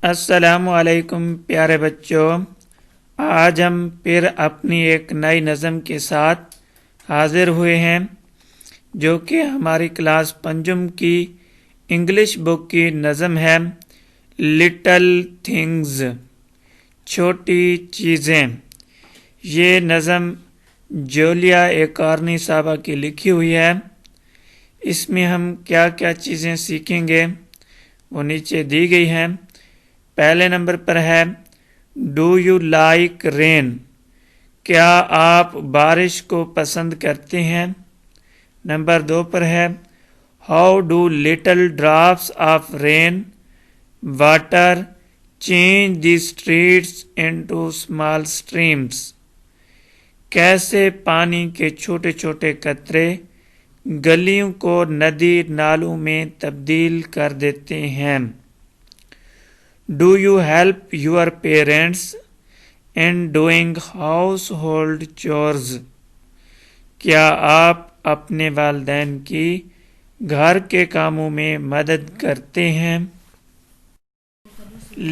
السلام علیکم پیارے بچوں، آج ہم پھر اپنی ایک نئی نظم کے ساتھ حاضر ہوئے ہیں جو کہ ہماری کلاس پنجم کی انگلش بک کی نظم ہے لٹل تھنگز، چھوٹی چیزیں۔ یہ نظم جولیا ایکارنی صاحبہ کی لکھی ہوئی ہے۔ اس میں ہم کیا کیا چیزیں سیکھیں گے وہ نیچے دی گئی ہیں۔ پہلے نمبر پر ہے ڈو یو لائک رین، کیا آپ بارش کو پسند کرتے ہیں؟ نمبر 2 پر ہے how do little drops of rain water change the streets into small streams, کیسے پانی کے چھوٹے چھوٹے قطرے گلیوں کو ندی نالوں میں تبدیل کر دیتے ہیں۔ Do you help your parents in doing household chores؟ کیا آپ اپنے والدین کی گھر کے کاموں میں مدد کرتے ہیں؟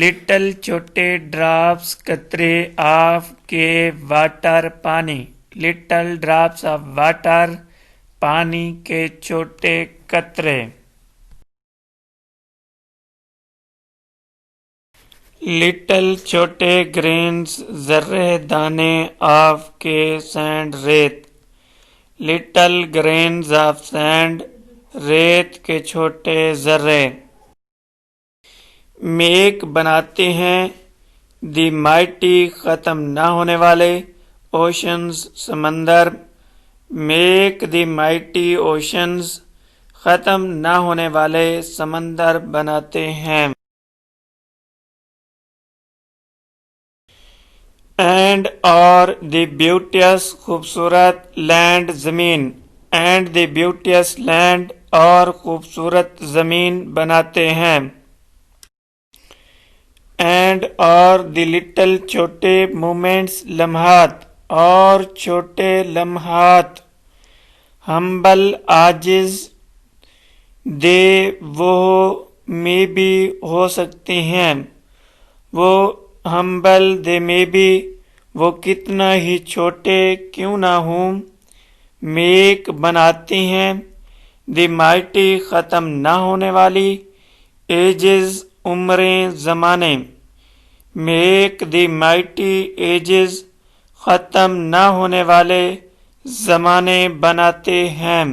لٹل چھوٹے ڈراپس قطرے آف کے واٹر پانی، لٹل ڈراپس آف واٹر پانی کے چھوٹے قطرے۔ لٹل چھوٹے گرینز ذرے دانے آف کے سینڈ ریت، لٹل گرینز آف سینڈ ریت کے چھوٹے ذرے۔ میک بناتے ہیں دی مائٹی ختم نہ ہونے والے اوشنز سمندر، میک دی مائٹی اوشنز ختم نہ ہونے والے سمندر بناتے ہیں۔ اینڈ اور دی بیوٹیس خوبصورت لینڈ زمین، اینڈ دی بیوٹیس لینڈ اور خوبصورت زمین بناتے ہیں۔ اینڈ اور دی لٹل چھوٹے مومنٹس لمحات اور چھوٹے لمحات، ہمبل عاجز دے وہ میں بھی ہو سکتے ہیں، وہ ہمبل دے میں بھی وہ کتنا ہی چھوٹے کیوں نہ ہوں، میک بناتے ہیں دی مائٹی ختم نہ ہونے والی ایجز عمریں زمانے، میک دی مائٹی ایجز ختم نہ ہونے والے زمانے بناتے ہیں۔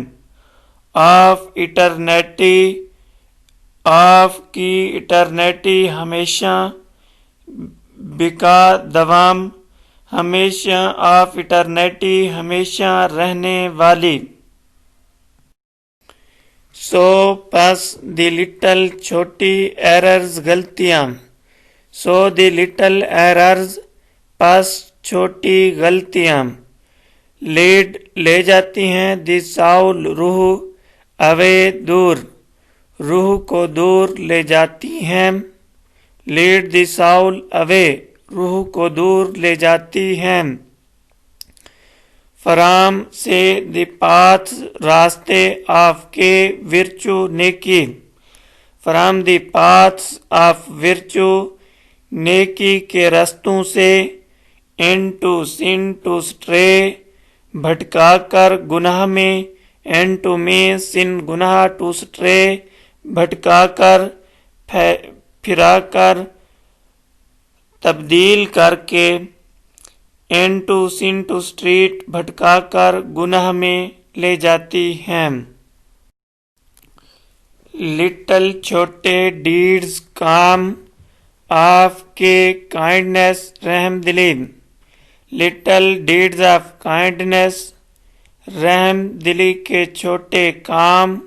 آف ایٹرنیٹی، آف کی ایٹرنیٹی ہمیشہ، بکا دوام، ہمیشہ آف ایٹرنیٹی ہمیشہ رہنے والی۔ سو پس دی لٹل چھوٹی ایررز غلطیاں، سو دی لٹل ایررز پس چھوٹی غلطیاں، لیڈ لے جاتی ہیں دی ساؤل روح اوے دور، روح کو دور لے جاتی ہیں، لیڈ دی ساؤل اوے روح کو دور لے جاتی ہیں۔ فرام سے دی پاتھ راستے آف کے ورچو نیکی، from the path of virtue نیکی کے رستوں سے، انٹو سن ٹو سٹرے بھٹکا کر گناہ میں، انٹو میں سن گناہ ٹو سٹرے بھٹکا کر پھرا کر تبدیل کر کے، انٹو سن ٹو سٹریٹ بھٹکا کر گناہ میں لے جاتی ہیں۔ لٹل چھوٹے ڈیڈز کام آف کے کائنڈنیس رحم دلی، لٹل ڈیڈز آف کائنڈنیس رحم دلی کے چھوٹے کام،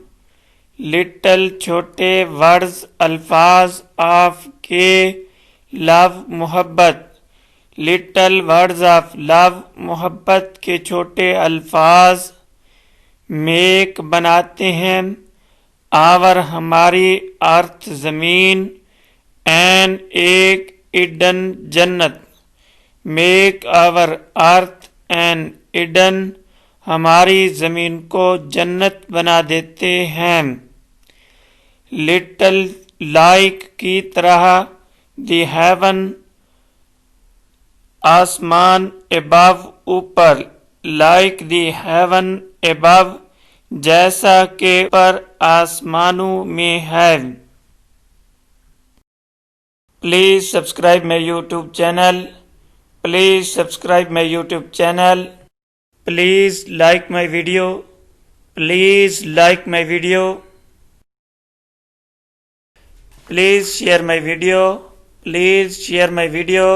لٹل چھوٹے ورڈز الفاظ آف کے لو محبت، لٹل ورڈز آف لو محبت کے چھوٹے الفاظ، میک بناتے ہیں آور ہماری ارتھ زمین، این ایک ایڈن جنت، make our earth an Eden ہماری زمین کو جنت بنا دیتے ہیں۔ لٹل لائک کی طرح دی heaven آسمان above اوپر, like the heaven above جیسا کہ پر آسمانوں میں ہے. Please subscribe my YouTube channel. Please subscribe my YouTube channel. Please like my video. Please like my video. Please share my video. Please share my video.